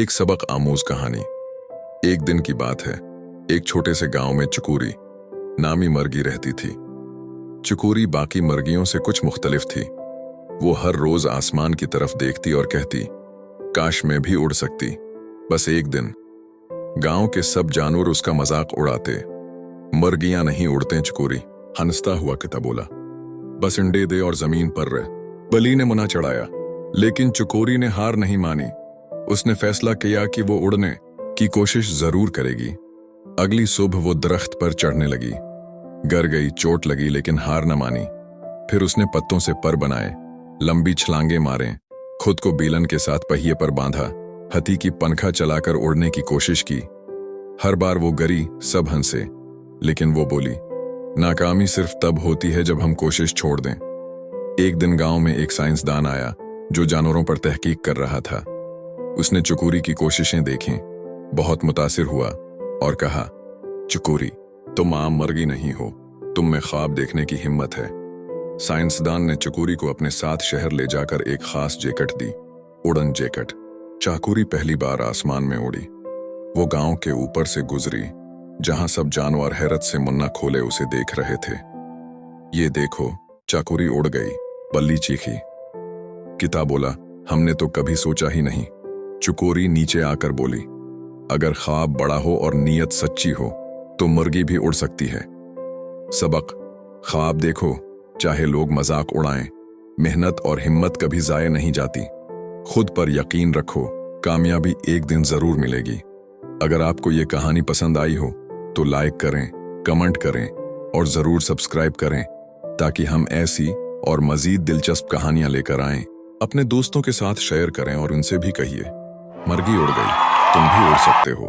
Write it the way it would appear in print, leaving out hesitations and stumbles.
एक सबक आमूज कहानी। एक दिन की बात है। एक छोटे से गांव में चकोरी नामी मर्गी रहती थी। चकोरी बाकी मर्गियों से कुछ मुख्तलिफ थी। वो हर रोज आसमान की तरफ देखती और कहती, काश मैं भी उड़ सकती। बस एक दिन गांव के सब जानवर उसका मजाक उड़ाते। मर्गियां नहीं उड़ते चकोरी, हंसता हुआ किता बोला, बस अंडे दे और जमीन पर रह। बली ने मुना चढ़ाया, लेकिन चकोरी ने हार नहीं मानी। उसने फैसला किया कि वो उड़ने की कोशिश जरूर करेगी। अगली सुबह वो दरख्त पर चढ़ने लगी। गिर गई, चोट लगी, लेकिन हार न मानी। फिर उसने पत्तों से पर बनाए, लंबी छलांगे मारे, खुद को बेलन के साथ पहिए पर बांधा, हाथी की पनखा चलाकर उड़ने की कोशिश की। हर बार वो गिरी, सब हंसे, लेकिन वो बोली, नाकामी सिर्फ तब होती है जब हम कोशिश छोड़ दें। एक दिन गांव में एक साइंसदान आया जो जानवरों पर तहकीक कर रहा था। उसने चकोरी की कोशिशें देखीं, बहुत मुतासिर हुआ और कहा, चकोरी, तुम आम मर्गी नहीं हो, तुम में ख्वाब देखने की हिम्मत है। साइंसदान ने चकोरी को अपने साथ शहर ले जाकर एक खास जैकेट दी, उड़न जैकेट। चकोरी पहली बार आसमान में उड़ी। वो गांव के ऊपर से गुजरी, जहां सब जानवर हैरत से मुन्ना खोले उसे देख रहे थे। ये देखो, चकोरी उड़ गई, बल्ली चीखी। किता बोला, हमने तो कभी सोचा ही नहीं। चकोरी नीचे आकर बोली, अगर ख्वाब बड़ा हो और नीयत सच्ची हो तो मुर्गी भी उड़ सकती है। सबक, ख्वाब देखो, चाहे लोग मजाक उड़ाएं, मेहनत और हिम्मत कभी जाया नहीं जाती। खुद पर यकीन रखो, कामयाबी एक दिन जरूर मिलेगी। अगर आपको ये कहानी पसंद आई हो तो लाइक करें, कमेंट करें और जरूर सब्सक्राइब करें, ताकि हम ऐसी और मजीद दिलचस्प कहानियां लेकर आएं। अपने दोस्तों के साथ शेयर करें और उनसे भी कहिए, मर्गी उड़ गई, तुम भी उड़ सकते हो।